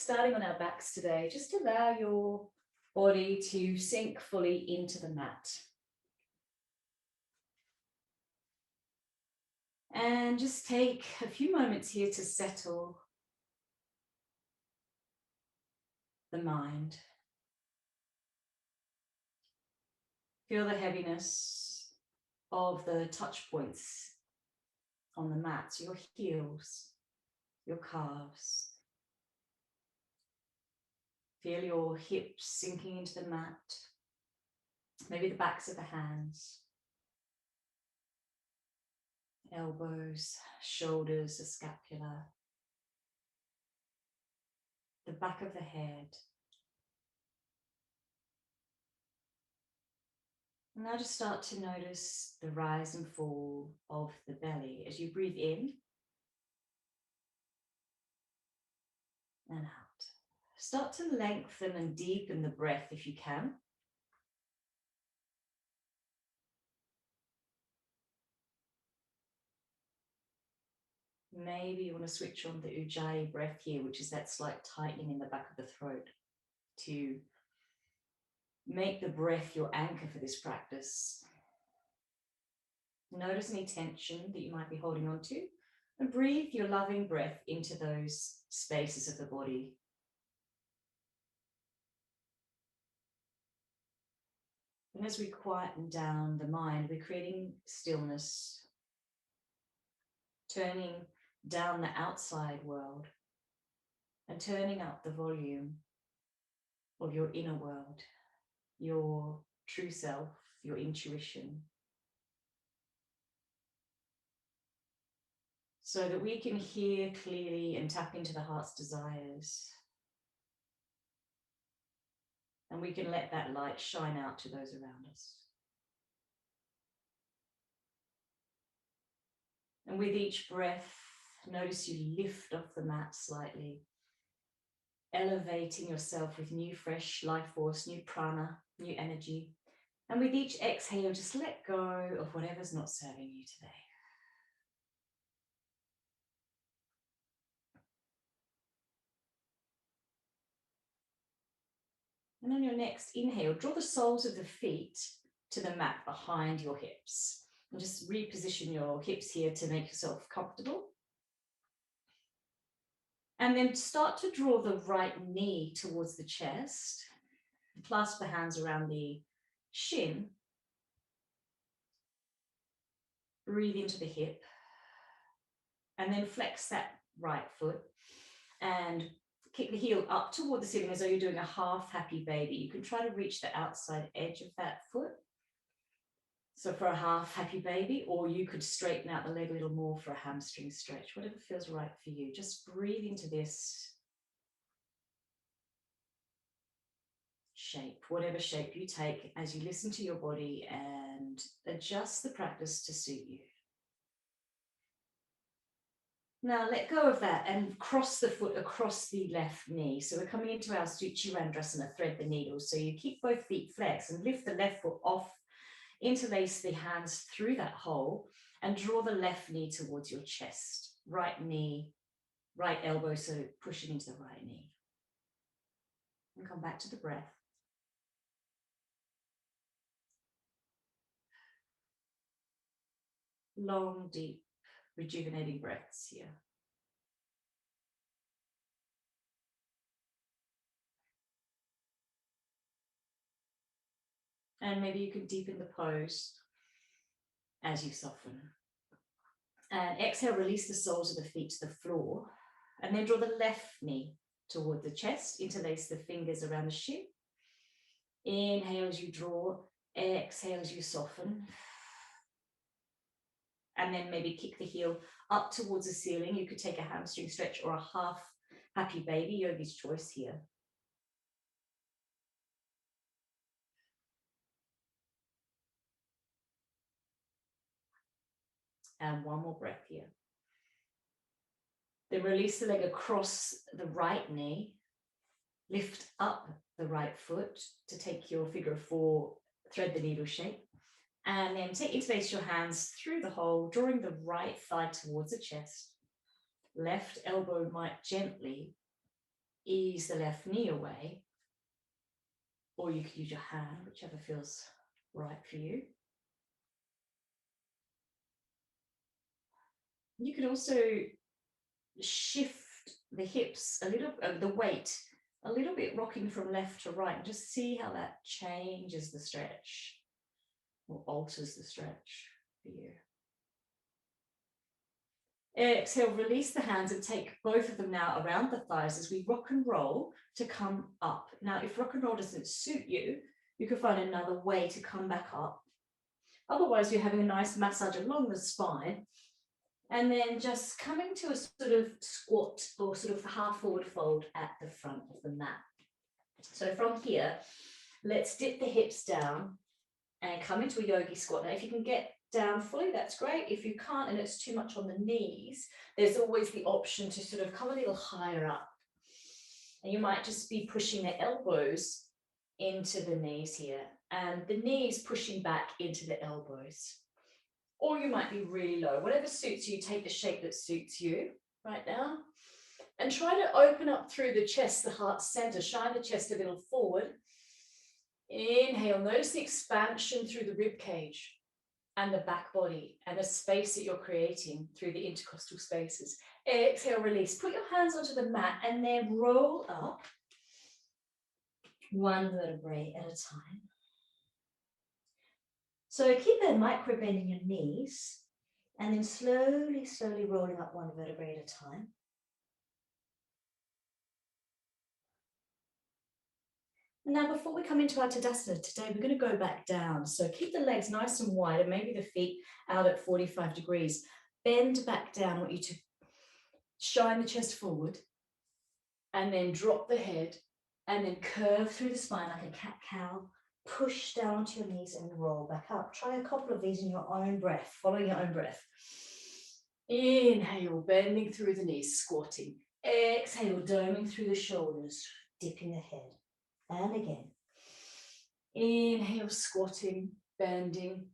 Starting on our backs today, just allow your body to sink fully into the mat. And just take a few moments here to settle the mind. Feel the heaviness of the touch points on the mat, so your heels, your calves. Feel your hips sinking into the mat, maybe the backs of the hands, elbows, shoulders, the scapula, the back of the head. And now just start to notice the rise and fall of the belly as you breathe in and out. Start to lengthen and deepen the breath if you can. Maybe you want to switch on the Ujjayi breath here, which is that slight tightening in the back of the throat, to make the breath your anchor for this practice. Notice any tension that you might be holding on to, and breathe your loving breath into those spaces of the body. And as we quieten down the mind, we're creating stillness, turning down the outside world and turning up the volume of your inner world, your true self, your intuition, so that we can hear clearly and tap into the heart's desires. And we can let that light shine out to those around us. And with each breath, notice you lift off the mat slightly, elevating yourself with new fresh life force, new prana, new energy. And with each exhale, just let go of whatever's not serving you today. And on your next inhale, draw the soles of the feet to the mat behind your hips. And just reposition your hips here to make yourself comfortable. And then start to draw the right knee towards the chest. Clasp the hands around the shin. Breathe into the hip. And then flex that right foot and kick the heel up toward the ceiling as though you're doing a half happy baby. You can try to reach the outside edge of that foot. So for a half happy baby, or you could straighten out the leg a little more for a hamstring stretch, whatever feels right for you. Just breathe into this shape, whatever shape you take as you listen to your body and adjust the practice to suit you. Now let go of that and cross the foot across the left knee. So we're coming into our Suchirandrasana, thread the needle. So you keep both feet flexed and lift the left foot off, interlace the hands through that hole and draw the left knee towards your chest. Right knee, right elbow, so pushing into the right knee. And come back to the breath. Long, deep, rejuvenating breaths here. And maybe you can deepen the pose as you soften. And exhale, release the soles of the feet to the floor. And then draw the left knee toward the chest. Interlace the fingers around the shin. Inhale as you draw. Exhale as you soften. And then maybe kick the heel up towards the ceiling. You could take a hamstring stretch or a half happy baby, yogi's choice here. And one more breath here. Then release the leg across the right knee. Lift up the right foot to take your figure of four, thread the needle shape. And then interlace your hands through the hole, drawing the right thigh towards the chest. Left elbow might gently ease the left knee away, or you could use your hand, whichever feels right for you. You can also shift the hips a little, the weight a little bit, rocking from left to right, and just see how that changes the stretch or alters the stretch for you. Exhale, release the hands and take both of them now around the thighs as we rock and roll to come up. Now, if rock and roll doesn't suit you, you can find another way to come back up. Otherwise, you're having a nice massage along the spine, and then just coming to a sort of squat or sort of half forward fold at the front of the mat. So from here, let's dip the hips down and come into a yogi squat. Now, if you can get down fully, that's great. If you can't and it's too much on the knees, there's always the option to sort of come a little higher up. And you might just be pushing the elbows into the knees here, and the knees pushing back into the elbows. Or you might be really low. Whatever suits you, take the shape that suits you right now. And try to open up through the chest, the heart center. Shine the chest a little forward. Inhale, notice the expansion through the rib cage and the back body and the space that you're creating through the intercostal spaces. Exhale, release. Put your hands onto the mat and then roll up one vertebrae at a time. So keep a micro bend in your knees and then slowly, slowly rolling up one vertebrae at a time. And now before we come into our Tadasana today, we're going to go back down. So keep the legs nice and wide and maybe the feet out at 45 degrees. Bend back down. I want you to shine the chest forward and then drop the head and then curve through the spine like a cat-cow. Push down onto your knees and roll back up. Try a couple of these in your own breath, following your own breath. Inhale, bending through the knees, squatting. Exhale, doming through the shoulders, dipping the head. And again. Inhale, squatting, bending.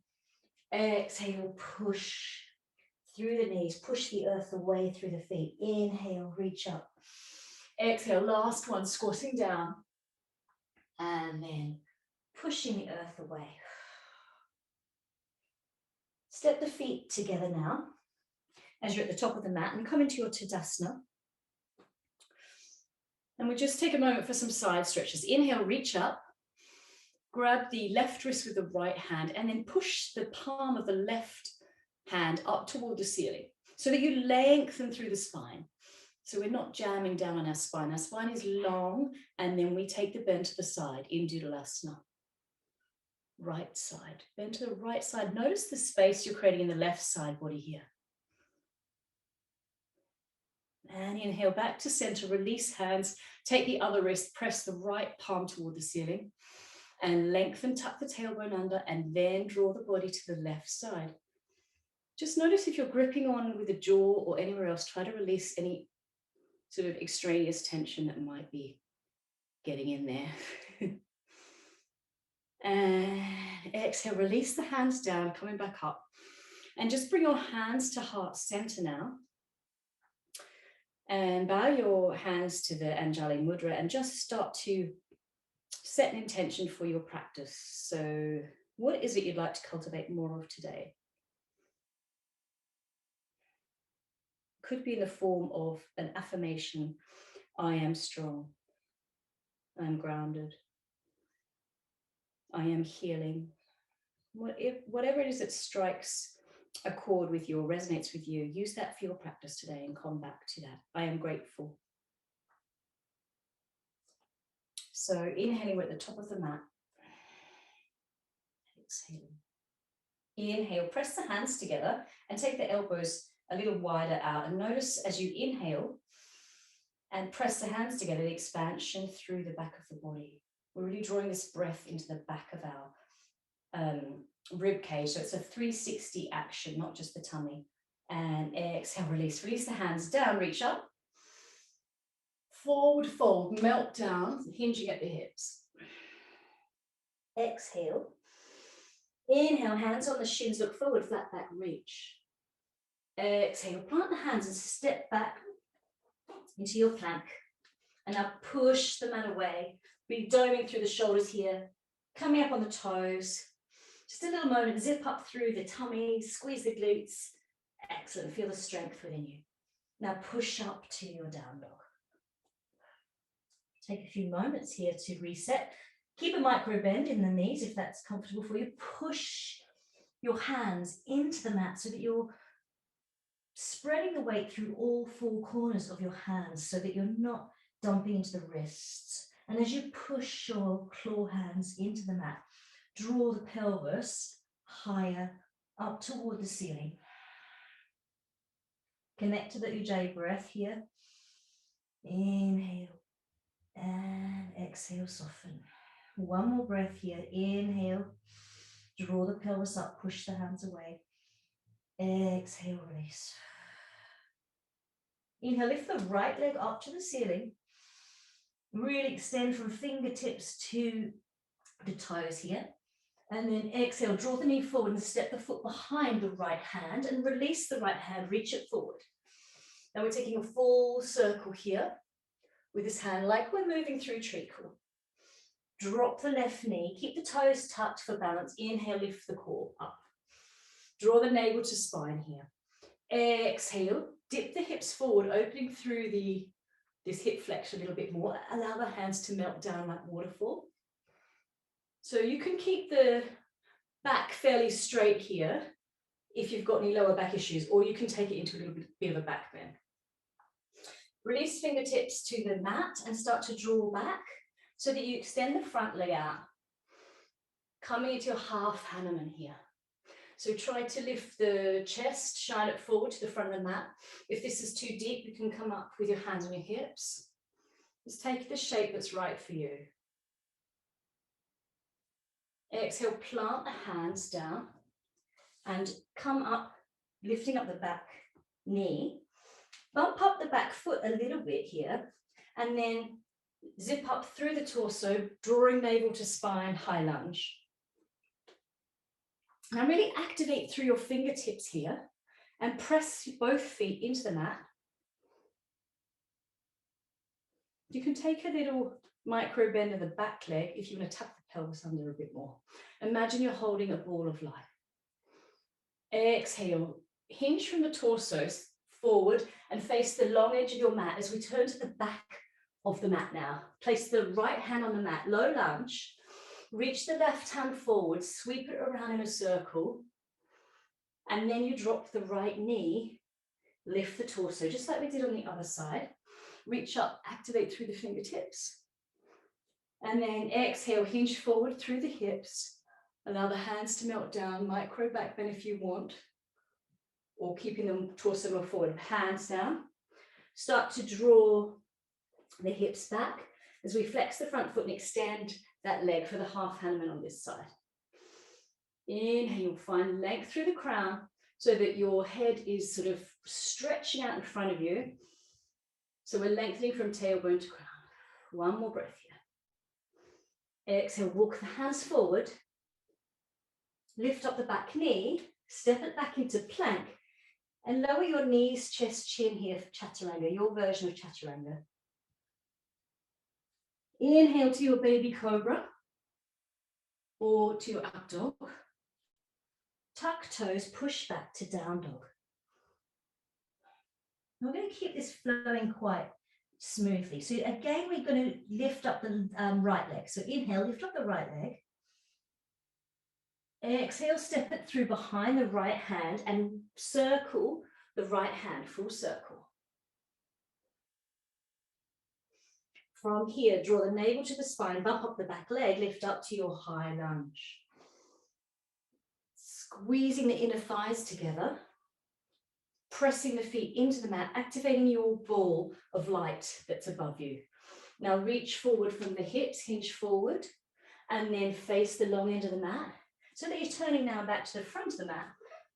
Exhale, push through the knees, push the earth away through the feet. Inhale, reach up. Exhale, last one, squatting down. And then pushing the earth away. Step the feet together now as you're at the top of the mat and come into your Tadasana. And we'll just take a moment for some side stretches. Inhale, reach up. Grab the left wrist with the right hand and then push the palm of the left hand up toward the ceiling so that you lengthen through the spine. So we're not jamming down on our spine. Our spine is long, and then we take the bend to the side in Dudalasana. Right side, bend to the right side. Notice the space you're creating in the left side body here. And inhale back to center, release hands, take the other wrist, press the right palm toward the ceiling and lengthen, tuck the tailbone under and then draw the body to the left side. Just notice if you're gripping on with the jaw or anywhere else, try to release any sort of extraneous tension that might be getting in there. And exhale, release the hands down, coming back up. And just bring your hands to heart center now. And bow your hands to the Anjali Mudra and just start to set an intention for your practice. So what is it you'd like to cultivate more of today? Could be in the form of an affirmation. I am strong. I am grounded. I am healing. Whatever it is that strikes a chord with you or resonates with you, use that for your practice today and come back to that. I am grateful. So inhaling, we're at the top of the mat. Exhaling. Inhale, press the hands together and take the elbows a little wider out. And notice as you inhale and press the hands together, the expansion through the back of the body. We're really drawing this breath into the back of our rib cage. So it's a 360 action, not just the tummy. And exhale, release. Release the hands down, reach up. Forward fold, melt down, hinging at the hips. Exhale. Inhale, hands on the shins, look forward, flat back, reach. Exhale, plant the hands and step back into your plank. And now push the mat away. Be doming through the shoulders here, coming up on the toes. Just a little moment, zip up through the tummy, squeeze the glutes. Excellent, feel the strength within you. Now push up to your down dog. Take a few moments here to reset. Keep a micro bend in the knees if that's comfortable for you. Push your hands into the mat so that you're spreading the weight through all four corners of your hands so that you're not dumping into the wrists. And as you push your claw hands into the mat, draw the pelvis higher up toward the ceiling. Connect to the Ujjayi breath here. Inhale and exhale, soften. One more breath here. Inhale, draw the pelvis up, push the hands away. Exhale, release. Inhale, lift the right leg up to the ceiling. Really extend from fingertips to the toes here. And then exhale, draw the knee forward and step the foot behind the right hand and release the right hand, reach it forward. Now we're taking a full circle here with this hand like we're moving through treacle. Drop the left knee, keep the toes tucked for balance. Inhale, lift the core up. Draw the navel to spine here. Exhale, dip the hips forward, opening through this hip flexion a little bit more. Allow the hands to melt down like waterfall. So you can keep the back fairly straight here if you've got any lower back issues, or you can take it into a little bit of a back bend. Release fingertips to the mat and start to draw back so that you extend the front leg out. Coming into your half Hanuman here. So try to lift the chest, shine it forward to the front of the mat. If this is too deep, you can come up with your hands on your hips. Just take the shape that's right for you. Exhale, plant the hands down and come up, lifting up the back knee. Bump up the back foot a little bit here, and then zip up through the torso, drawing navel to spine, high lunge. Now really activate through your fingertips here and press both feet into the mat. You can take a little micro bend of the back leg if you want to tuck the pelvis under a bit more. Imagine you're holding a ball of light. Exhale, hinge from the torso forward and face the long edge of your mat as we turn to the back of the mat now. Place the right hand on the mat, low lunge. Reach the left hand forward, sweep it around in a circle, and then you drop the right knee, lift the torso, just like we did on the other side. Reach up, activate through the fingertips, and then exhale, hinge forward through the hips. Allow the hands to melt down, micro back bend if you want, or keeping the torso more forward. Hands down. Start to draw the hips back as we flex the front foot and extend that leg for the half Hanuman on this side. Inhale, find length through the crown so that your head is sort of stretching out in front of you. So we're lengthening from tailbone to crown. One more breath here. Exhale, walk the hands forward. Lift up the back knee, step it back into plank, and lower your knees, chest, chin here for chaturanga, your version of chaturanga. Inhale to your baby cobra or to your up dog. Tuck toes, push back to down dog. We're going to keep this flowing quite smoothly. So again, we're going to lift up the right leg. So inhale, lift up the right leg. Exhale, step it through behind the right hand and circle the right hand, full circle. From here, draw the navel to the spine, bump up the back leg, lift up to your high lunge. Squeezing the inner thighs together, pressing the feet into the mat, activating your ball of light that's above you. Now reach forward from the hips, hinge forward, and then face the long end of the mat. So that you're turning now back to the front of the mat.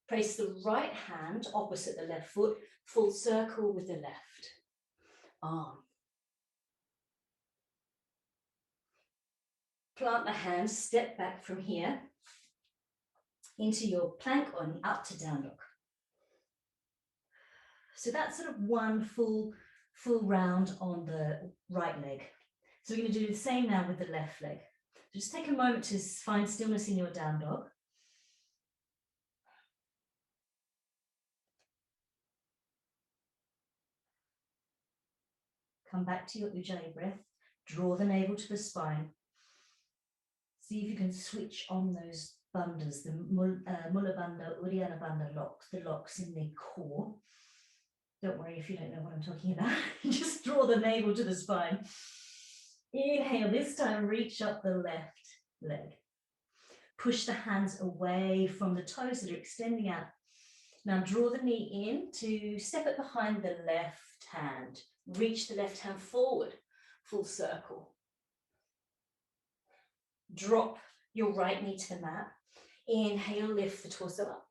Place the right hand opposite the left foot, full circle with the left arm. Plant the hands, step back from here into your plank on up to down dog. So that's sort of one full full round on the right leg. So we're going to do the same now with the left leg. Just take a moment to find stillness in your down dog. Come back to your Ujjayi breath. Draw the navel to the spine. See if you can switch on those bandhas, the Mula Bandha, Uddiyana Bandha locks, the locks in the core. Don't worry if you don't know what I'm talking about. Just draw the navel to the spine. Inhale, this time reach up the left leg. Push the hands away from the toes that are extending out. Now draw the knee in to step it behind the left hand. Reach the left hand forward, full circle. Drop your right knee to the mat. Inhale, lift the torso up.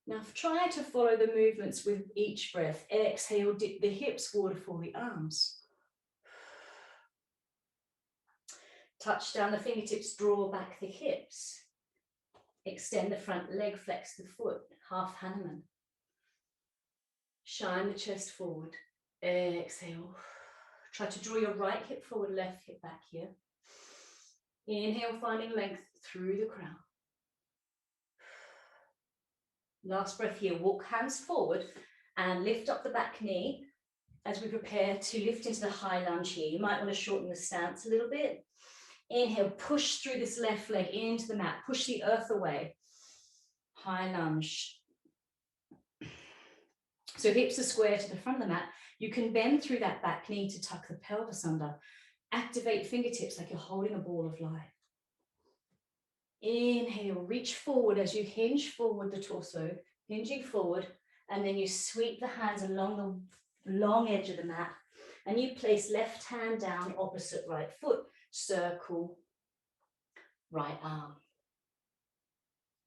Now try to follow the movements with each breath. Exhale, dip the hips, waterfall the arms. Touch down the fingertips, draw back the hips. Extend the front leg, flex the foot, half Hanuman. Shine the chest forward. Exhale. Try to draw your right hip forward, left hip back here. Inhale, finding length through the crown. Last breath here. Walk hands forward and lift up the back knee as we prepare to lift into the high lunge here. You might want to shorten the stance a little bit. Inhale, push through this left leg into the mat. Push the earth away. High lunge. So hips are square to the front of the mat. You can bend through that back knee to tuck the pelvis under. Activate fingertips like you're holding a ball of light. Inhale, reach forward as you hinge forward the torso, hinging forward, and then you sweep the hands along the long edge of the mat, and you place left hand down opposite right foot, circle, right arm.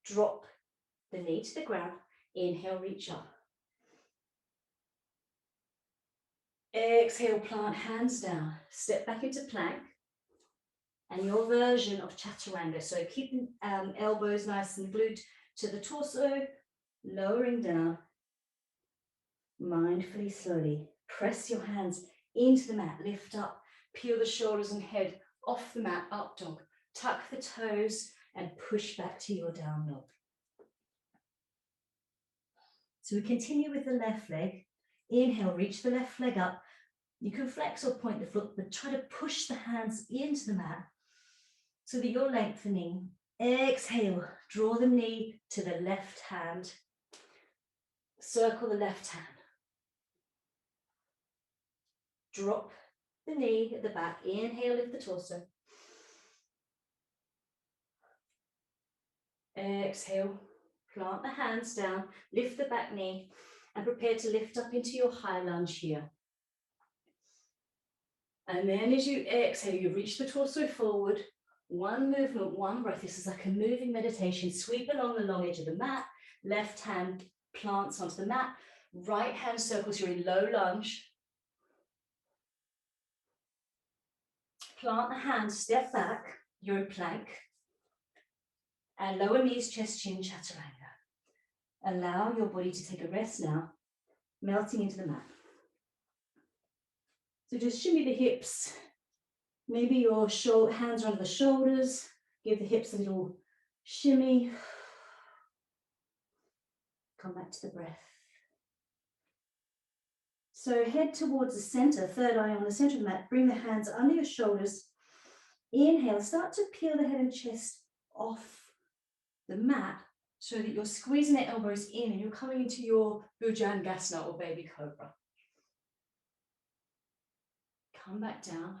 Drop the knee to the ground, inhale, reach up. Exhale, plant hands down, step back into plank, and your version of chaturanga. So keep elbows nice and glued to the torso, lowering down, mindfully, slowly. Press your hands into the mat, lift up, peel the shoulders and head off the mat, up dog. Tuck the toes and push back to your down dog. So we continue with the left leg. Inhale, reach the left leg up. You can flex or point the foot, but try to push the hands into the mat so that you're lengthening. Exhale, draw the knee to the left hand. Circle the left hand. Drop the knee at the back. Inhale, lift the torso. Exhale, plant the hands down, lift the back knee, and prepare to lift up into your high lunge here. And then as you exhale, you reach the torso forward. One movement, one breath. This is like a moving meditation. Sweep along the long edge of the mat. Left hand plants onto the mat. Right hand circles. You're in low lunge. Plant the hands, step back. You're in plank. And lower knees, chest, chin, chaturanga. Allow your body to take a rest now, melting into the mat. So just shimmy the hips. Maybe your hands are under the shoulders. Give the hips a little shimmy. Come back to the breath. So head towards the center, third eye on the center of the mat. Bring the hands under your shoulders. Inhale, start to peel the head and chest off the mat so that you're squeezing the elbows in and you're coming into your Bhujangasana or baby cobra. Come back down.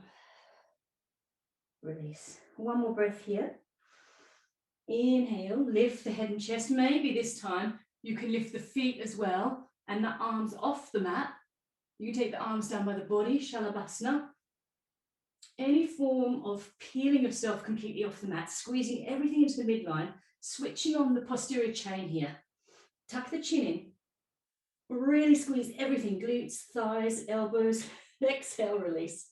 Release. One more breath here. Inhale, lift the head and chest. Maybe this time you can lift the feet as well and the arms off the mat. You can take the arms down by the body, Shalabhasana. Any form of peeling yourself completely off the mat, squeezing everything into the midline, switching on the posterior chain here. Tuck the chin in. Really squeeze everything, glutes, thighs, elbows. Exhale, release.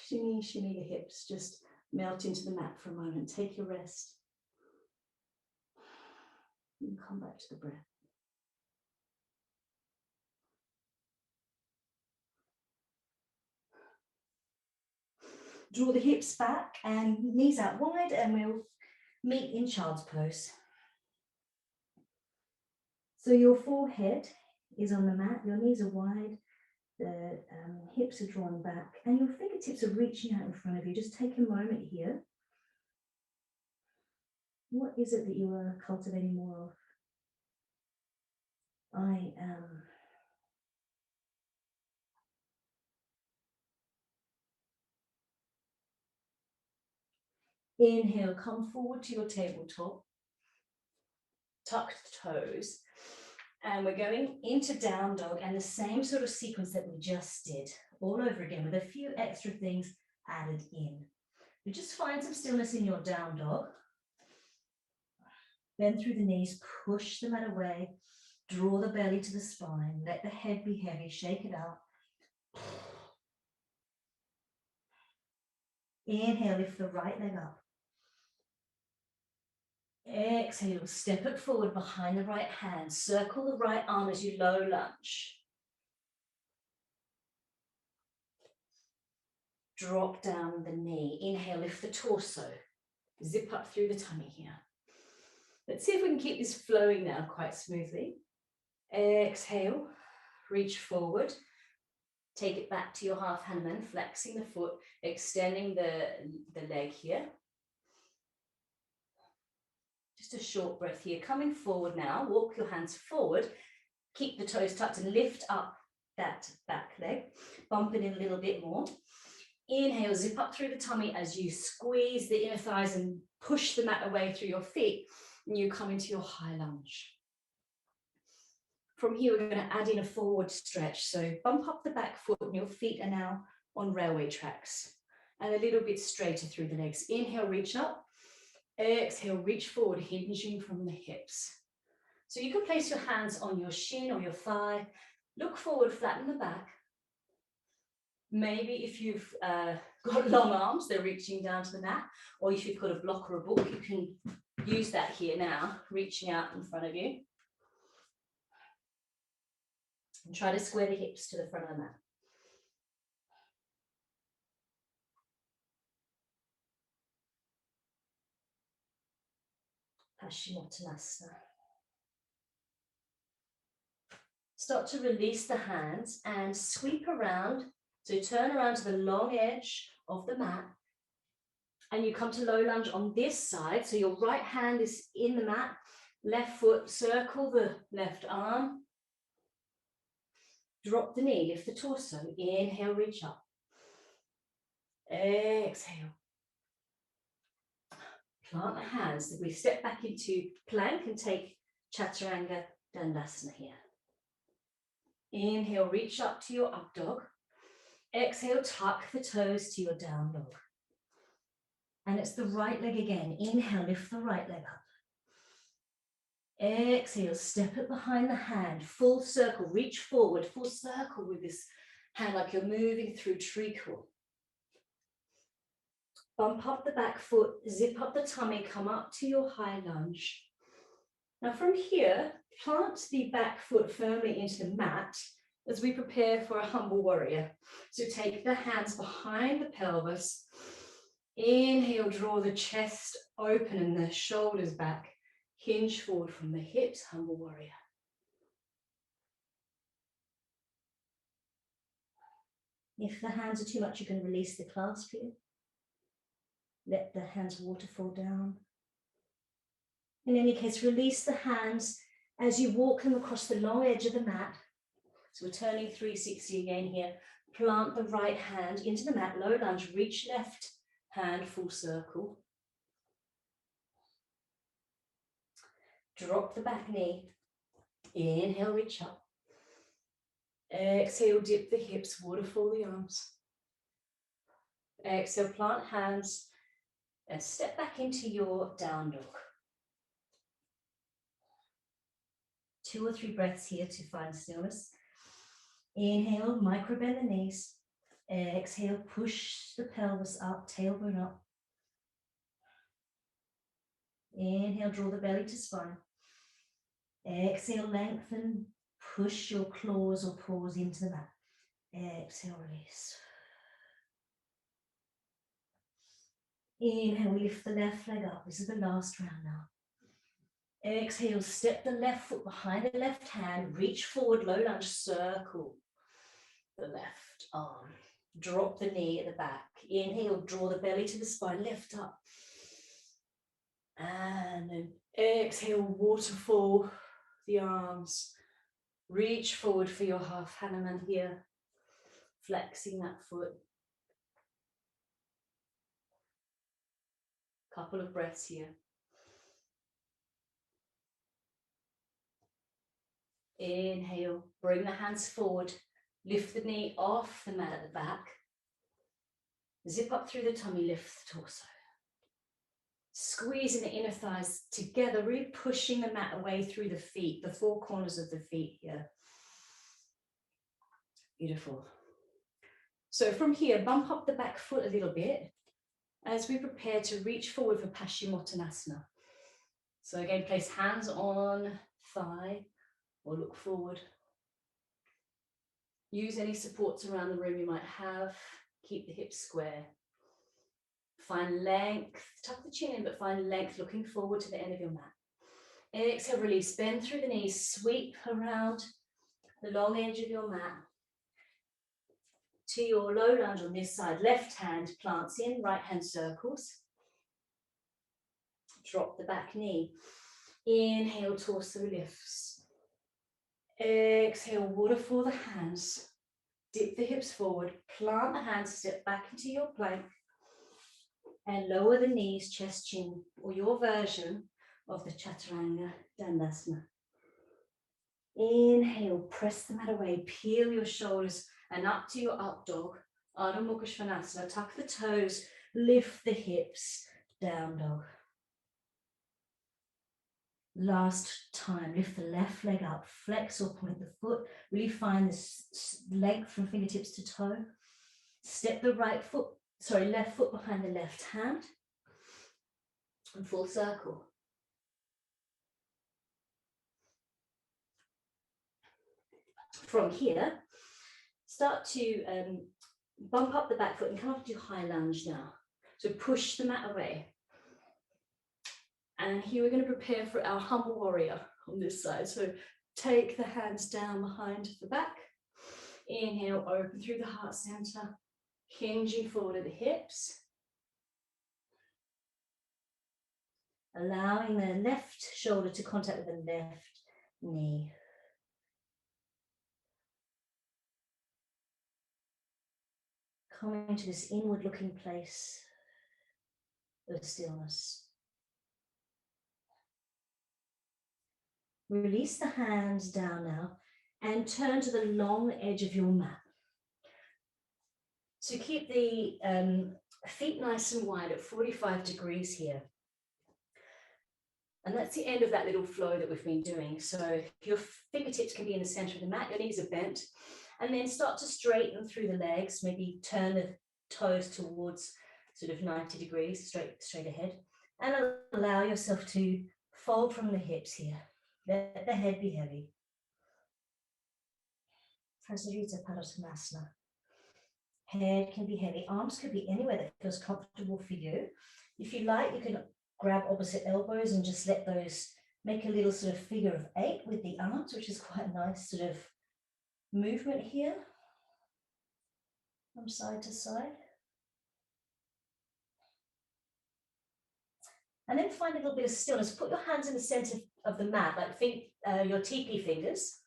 Shimmy, shimmy the hips. Just melt into the mat for a moment. Take your rest. And come back to the breath. Draw the hips back and knees out wide, and we'll meet in child's pose. So your forehead is on the mat, your knees are wide, the hips are drawn back, and your fingertips are reaching out in front of you. Just take a moment here. What is it that you are cultivating more of? I am. Inhale, come forward to your tabletop. Tuck the toes. And we're going into down dog, and the same sort of sequence that we just did all over again with a few extra things added in. You just find some stillness in your down dog. Bend through the knees, push the mat away, draw the belly to the spine, let the head be heavy, shake it out. Inhale, lift the right leg up. Exhale, step it forward behind the right hand, circle the right arm as you low lunge. Drop down the knee. Inhale, lift the torso. Zip up through the tummy here. Let's see if we can keep this flowing now quite smoothly. Exhale, reach forward. Take it back to your half Hanuman, flexing the foot, extending the leg here. Just a short breath here. Coming forward now, walk your hands forward. Keep the toes tucked and lift up that back leg. Bump it in a little bit more. Inhale, zip up through the tummy as you squeeze the inner thighs and push the mat away through your feet. And you come into your high lunge. From here, we're going to add in a forward stretch. So bump up the back foot and your feet are now on railway tracks. And a little bit straighter through the legs. Inhale, reach up. Exhale, reach forward, hinging from the hips. So you can place your hands on your shin or your thigh. Look forward, flatten the back. Maybe if you've got long arms, they're reaching down to the mat. Or if you've got a block or a book, you can use that here now, reaching out in front of you. And try to square the hips to the front of the mat. Paschimottanasana. Start to release the hands and sweep around. So turn around to the long edge of the mat. And you come to low lunge on this side. So your right hand is in the mat. Left foot, circle the left arm. Drop the knee, lift the torso. Inhale, reach up. Exhale. Plant the hands. We step back into plank and take Chaturanga Dandasana here. Inhale, reach up to your up dog. Exhale, tuck the toes to your down dog. And it's the right leg again. Inhale, lift the right leg up. Exhale, step it behind the hand. Full circle, reach forward, full circle with this hand like you're moving through treacle. Bump up the back foot, zip up the tummy, come up to your high lunge. Now from here, plant the back foot firmly into the mat as we prepare for a humble warrior. So take the hands behind the pelvis. Inhale, draw the chest open and the shoulders back. Hinge forward from the hips, humble warrior. If the hands are too much, you can release the clasp here. Let the hands waterfall down. In any case, release the hands as you walk them across the long edge of the mat. So we're turning 360 again here. Plant the right hand into the mat, low lunge, reach left hand, full circle. Drop the back knee. Inhale, reach up. Exhale, dip the hips, waterfall the arms. Exhale, plant hands and step back into your down dog. 2 or 3 breaths here to find stillness. Inhale, micro bend the knees. Exhale, push the pelvis up, tailbone up. Inhale, draw the belly to spine. Exhale, lengthen, push your claws or paws into the mat. Exhale, release. Inhale, lift the left leg up. This is the last round now. Exhale, step the left foot behind the left hand, reach forward, low lunge, circle the left arm. Drop the knee at the back. Inhale, draw the belly to the spine, lift up. And then exhale, waterfall the arms. Reach forward for your half Hanuman here. Flexing that foot. Couple of breaths here. Inhale, bring the hands forward. Lift the knee off the mat at the back. Zip up through the tummy, lift the torso. Squeezing the inner thighs together, really pushing the mat away through the feet, the four corners of the feet here. Beautiful. So from here, bump up the back foot a little bit as we prepare to reach forward for Paschimottanasana. So again, place hands on thigh or look forward. Use any supports around the room you might have. Keep the hips square. Find length, tuck the chin in, but find length looking forward to the end of your mat. Exhale, release, bend through the knees, sweep around the long edge of your mat to your low lunge on this side. Left hand plants in, right hand circles. Drop the back knee. Inhale, torso lifts. Exhale, waterfall the hands. Dip the hips forward, plant the hands, step back into your plank. And lower the knees, chest, chin, or your version of the Chaturanga Dandasana. Inhale, press the mat away, peel your shoulders and up to your up dog, Ardha Mukha Svanasana. Tuck the toes, lift the hips, down dog. Last time, lift the left leg up, flex or point the foot, really find this length from fingertips to toe. Step the left foot behind the left hand and full circle. From here, start to bump up the back foot and come up to high lunge now. So push the mat away. And here we're going to prepare for our humble warrior on this side. So take the hands down behind the back. Inhale, open through the heart center, hinging forward at the hips. Allowing the left shoulder to contact with the left knee. Coming to this inward looking place of stillness. Release the hands down now and turn to the long edge of your mat. So keep the feet nice and wide at 45 degrees here. And that's the end of that little flow that we've been doing. So your fingertips can be in the center of the mat, your knees are bent, and then start to straighten through the legs, maybe turn the toes towards sort of 90 degrees, straight ahead, and allow yourself to fold from the hips here. Let the head be heavy. Prasarita Padottanasana. Head can be heavy, arms could be anywhere that feels comfortable for you. If you like, you can grab opposite elbows and just let those make a little sort of figure of 8 with the arms, which is quite a nice sort of movement here from side to side. And then find a little bit of stillness. Put your hands in the center of the mat, like your teepee fingers.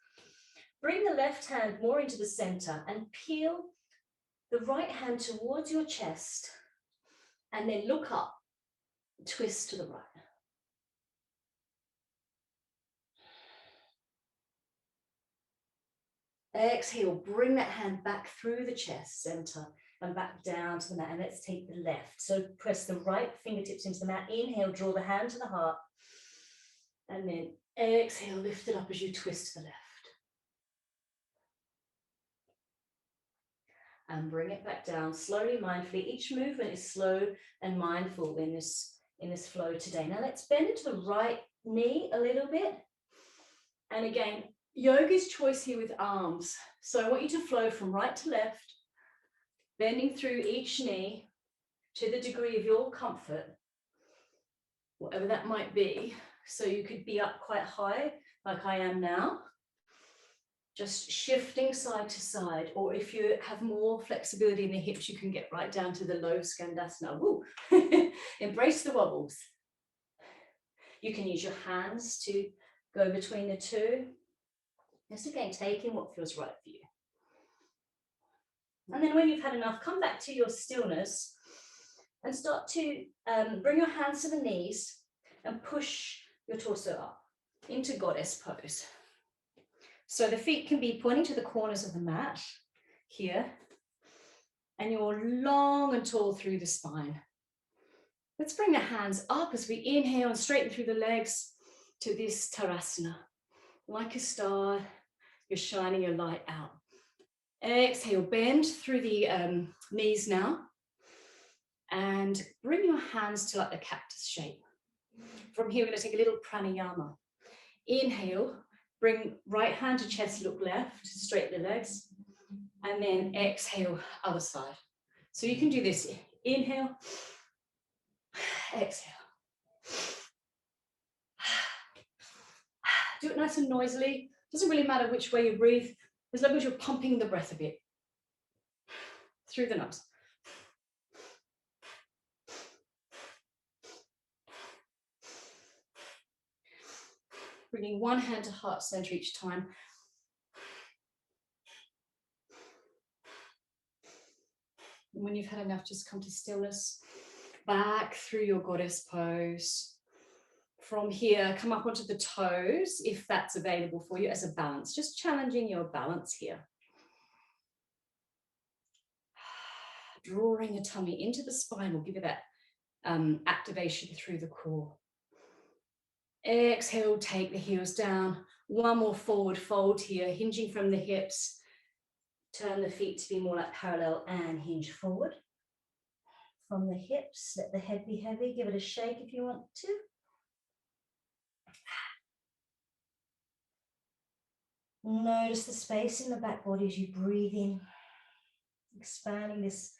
Bring the left hand more into the center and peel the right hand towards your chest and then look up, twist to the right. Exhale, bring that hand back through the chest center and back down to the mat. And let's take the left. So press the right fingertips into the mat. Inhale, draw the hand to the heart. And then exhale, lift it up as you twist to the left. And bring it back down slowly, mindfully. Each movement is slow and mindful in this flow today. Now let's bend into the right knee a little bit. And again, yoga's choice here with arms. So I want you to flow from right to left, bending through each knee, to the degree of your comfort, whatever that might be. So you could be up quite high, like I am now, just shifting side to side, or if you have more flexibility in the hips, you can get right down to the low Skandasana. Woo. Embrace the wobbles. You can use your hands to go between the two. Just again, taking what feels right for you. And then when you've had enough, come back to your stillness and start to bring your hands to the knees and push your torso up into goddess pose. So the feet can be pointing to the corners of the mat here, and you're long and tall through the spine. Let's bring the hands up as we inhale and straighten through the legs to this Tadasana. Like a star, you're shining your light out. Exhale, bend through the knees now, and bring your hands to like the cactus shape. From here, we're going to take a little pranayama. Inhale, bring right hand to chest, look left, straighten the legs, and then exhale, other side. So you can do this. Inhale, exhale. Do it nice and noisily. Doesn't really matter which way you breathe, as long as you're pumping the breath a bit through the nose. Bringing one hand to heart center each time. And when you've had enough, just come to stillness. Back through your goddess pose. From here, come up onto the toes, if that's available for you as a balance. Just challenging your balance here. Drawing the tummy into the spine will give you that activation through the core. Exhale, take the heels down. One more forward fold here, hinging from the hips. Turn the feet to be more like parallel and hinge forward. From the hips, let the head be heavy. Give it a shake if you want to. Notice the space in the back body as you breathe in, expanding this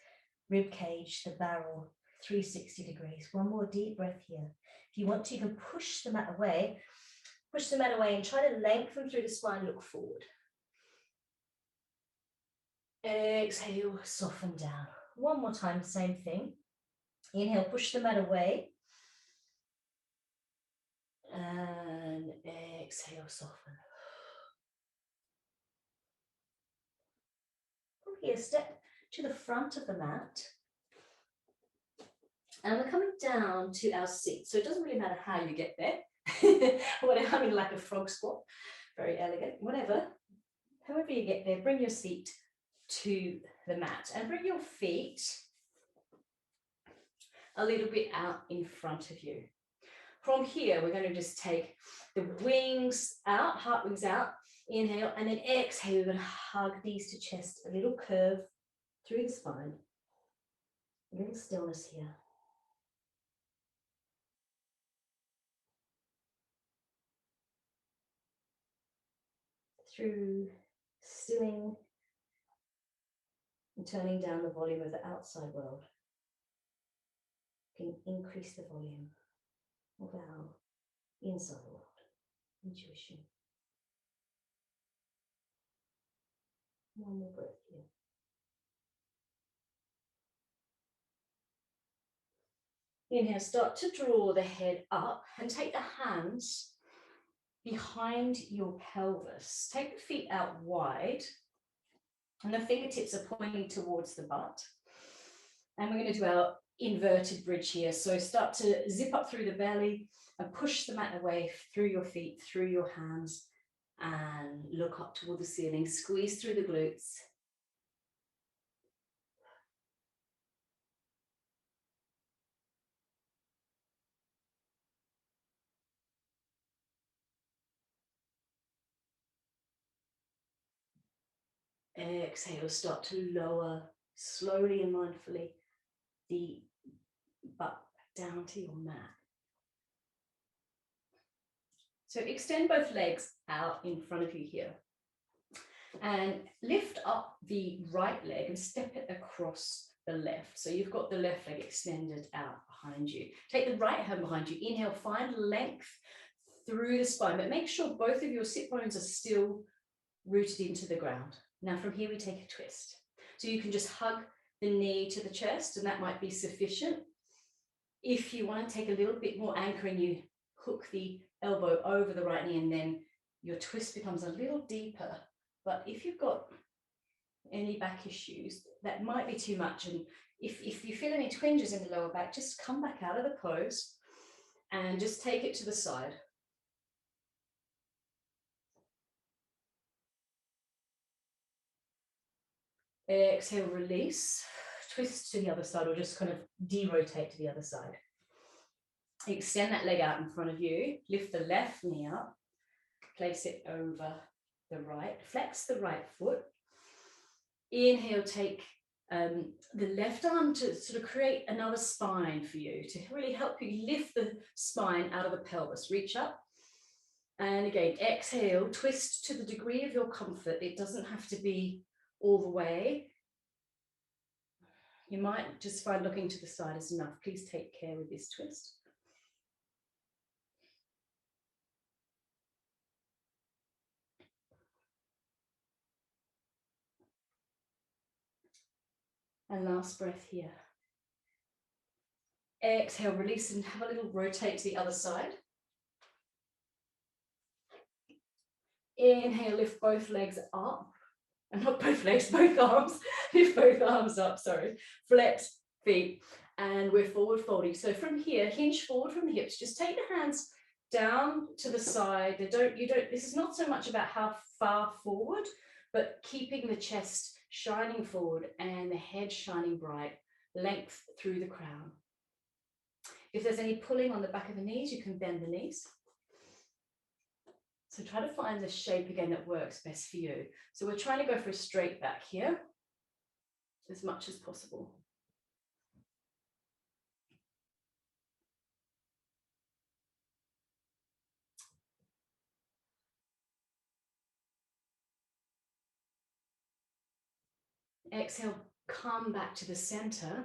rib cage, the barrel, 360 degrees. One more deep breath here. If you want to, you can push the mat away and try to lengthen through the spine, look forward. Exhale, soften down. One more time, same thing. Inhale, push the mat away. And exhale, soften. From here, step to the front of the mat. And we're coming down to our seat. So it doesn't really matter how you get there. Whatever, I mean, like a frog squat, very elegant, whatever. However you get there, bring your seat to the mat and bring your feet a little bit out in front of you. From here, we're going to just take the wings out, heart wings out, inhale, and then exhale, we're going to hug knees to chest, a little curve through the spine, a little stillness here. Through stilling and turning down the volume of the outside world, you can increase the volume of our inside world, intuition. One more breath here. Inhale, start to draw the head up and take the hands behind your pelvis. Take the feet out wide and the fingertips are pointing towards the butt. And we're going to do our inverted bridge here. So start to zip up through the belly and push the mat away through your feet, through your hands, and look up toward the ceiling. Squeeze through the glutes. Exhale, start to lower slowly and mindfully the butt down to your mat. So extend both legs out in front of you here. And lift up the right leg and step it across the left. So you've got the left leg extended out behind you. Take the right hand behind you. Inhale, find length through the spine, but make sure both of your sit bones are still rooted into the ground. Now from here we take a twist. So you can just hug the knee to the chest, and that might be sufficient. If you want to take a little bit more anchor and you hook the elbow over the right knee, and then your twist becomes a little deeper. But if you've got any back issues, that might be too much. And if you feel any twinges in the lower back, just come back out of the pose and just take it to the side. Exhale, release, twist to the other side, or just kind of de-rotate to the other side. Extend that leg out in front of you, lift the left knee up, place it over the right, flex the right foot. Inhale, take the left arm to sort of create another spine for you, to really help you lift the spine out of the pelvis. Reach up. And again, exhale, twist to the degree of your comfort. It doesn't have to be all the way. You might just find looking to the side is enough. Please take care with this twist. And last breath here. Exhale, release, and have a little rotate to the other side. Inhale, lift both legs up. And not both legs, both arms. Lift both arms up, sorry. Flex feet. And we're forward folding. So from here, hinge forward from the hips. Just take the hands down to the side. This is not so much about how far forward, but keeping the chest shining forward and the head shining bright, length through the crown. If there's any pulling on the back of the knees, you can bend the knees. So try to find the shape again that works best for you. So we're trying to go for a straight back here as much as possible. Exhale, come back to the center.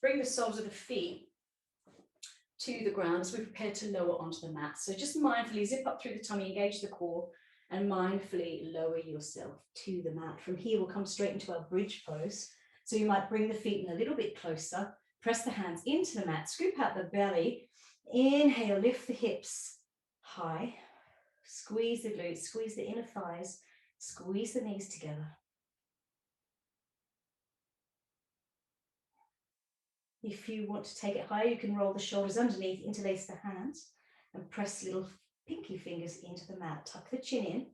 Bring the soles of the feet to the ground as we prepare to lower onto the mat. So just mindfully zip up through the tummy, engage the core, and mindfully lower yourself to the mat. From here, we'll come straight into our bridge pose. So you might bring the feet in a little bit closer, press the hands into the mat, scoop out the belly. Inhale, lift the hips high, squeeze the glutes, squeeze the inner thighs, squeeze the knees together. If you want to take it higher, you can roll the shoulders underneath, interlace the hands, and press little pinky fingers into the mat. Tuck the chin in.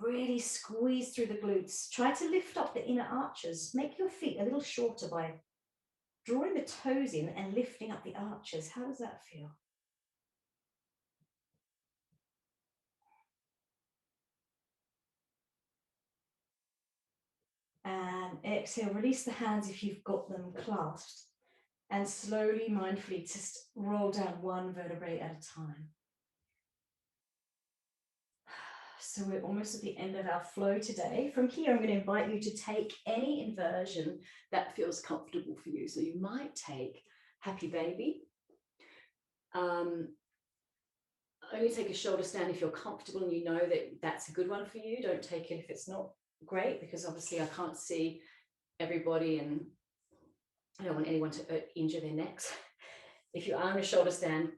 Really squeeze through the glutes. Try to lift up the inner arches. Make your feet a little shorter by drawing the toes in and lifting up the arches. How does that feel? And exhale, release the hands if you've got them clasped. And slowly, mindfully, just roll down one vertebrae at a time. So we're almost at the end of our flow today. From here, I'm going to invite you to take any inversion that feels comfortable for you. So you might take happy baby. Only take a shoulder stand if you're comfortable and you know that that's a good one for you. Don't take it if it's not great, because obviously I can't see everybody and I don't want anyone to injure their necks. If you are in a shoulder stand,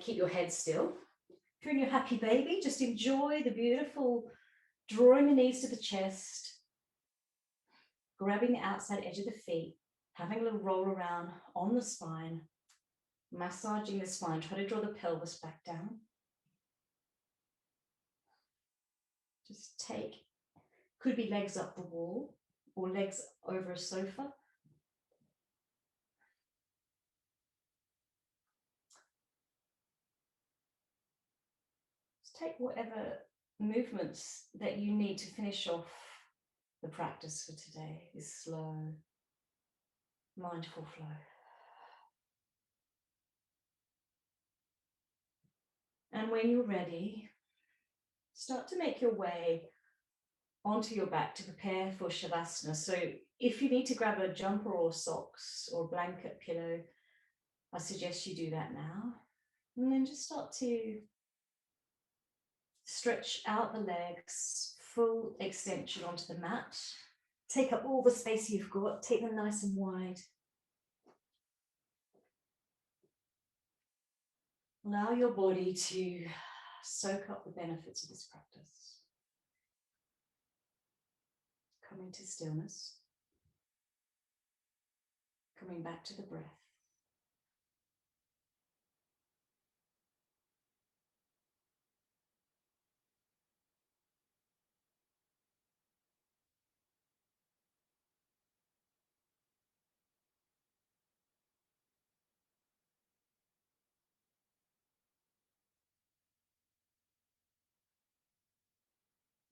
keep your head still. If you're in your happy baby, just enjoy the beautiful drawing the knees to the chest, grabbing the outside edge of the feet, having a little roll around on the spine, massaging the spine. Try to draw the pelvis back down. Just take, could be legs up the wall or legs over a sofa. Just take whatever movements that you need to finish off the practice for today, this slow, mindful flow. And when you're ready, start to make your way onto your back to prepare for Shavasana. So if you need to grab a jumper or socks or blanket pillow, I suggest you do that now. And then just start to stretch out the legs, full extension onto the mat. Take up all the space you've got, take them nice and wide. Allow your body to soak up the benefits of this practice. Coming to stillness. Coming back to the breath.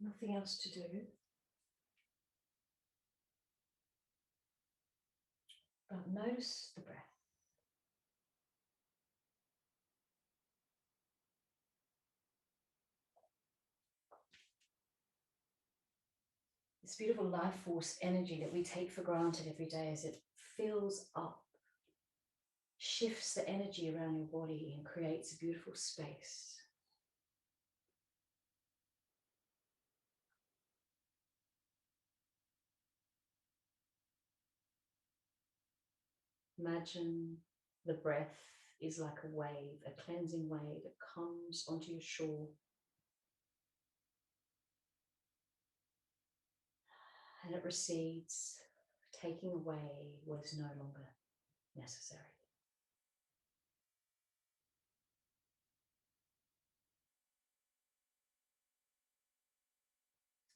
Nothing else to do. But notice the breath. This beautiful life force energy that we take for granted every day as it fills up, shifts the energy around your body and creates a beautiful space. Imagine the breath is like a wave, a cleansing wave that comes onto your shore. And it recedes, taking away what is no longer necessary.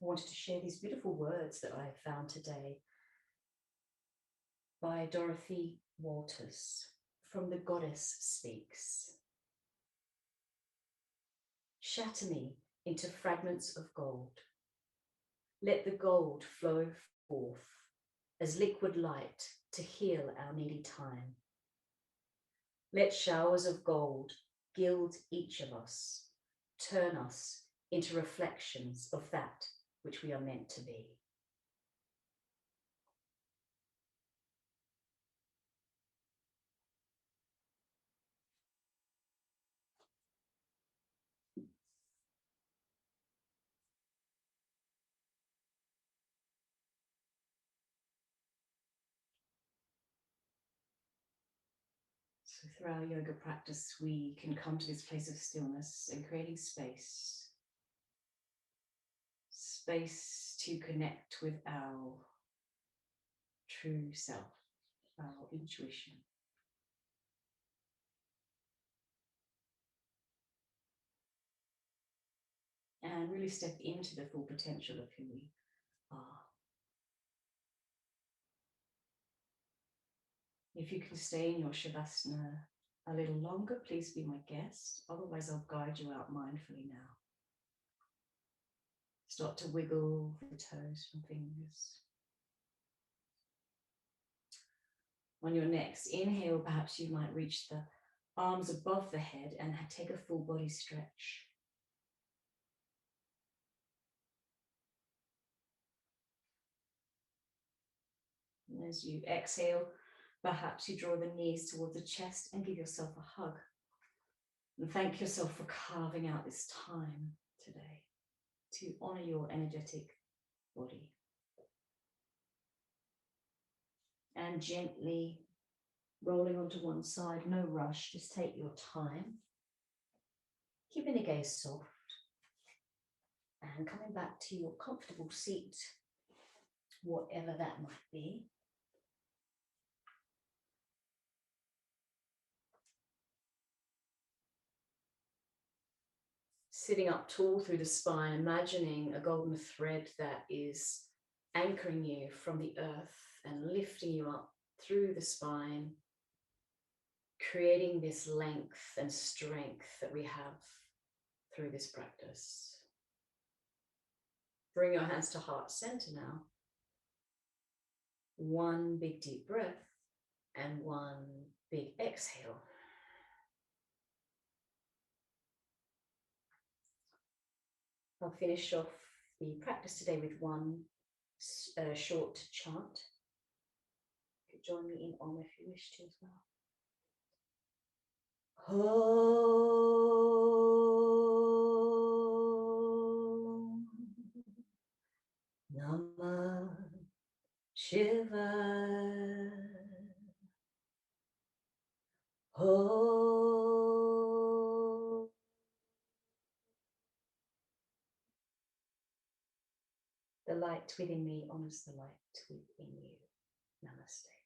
I wanted to share these beautiful words that I found today by Dorothy Walters from The Goddess Speaks. Shatter me into fragments of gold. Let the gold flow forth as liquid light to heal our needy time. Let showers of gold gild each of us, turn us into reflections of that which we are meant to be. So through our yoga practice, we can come to this place of stillness and creating space. Space to connect with our true self, our intuition. And really step into the full potential of who we are. If you can stay in your Shavasana a little longer, please be my guest. Otherwise, I'll guide you out mindfully now. Start to wiggle the toes and fingers. On your next inhale, perhaps you might reach the arms above the head and take a full body stretch. And as you exhale, perhaps you draw the knees towards the chest and give yourself a hug. And thank yourself for carving out this time today to honor your energetic body. And gently rolling onto one side, no rush, just take your time. Keeping the gaze soft and coming back to your comfortable seat, whatever that might be. Sitting up tall through the spine, imagining a golden thread that is anchoring you from the earth and lifting you up through the spine, creating this length and strength that we have through this practice. Bring your hands to heart center now. One big deep breath and one big exhale. I'll finish off the practice today with one short chant. You could join me in Om if you wish to as well. Om Namah Shivaya. Om. The light within me honors the light within you. Namaste.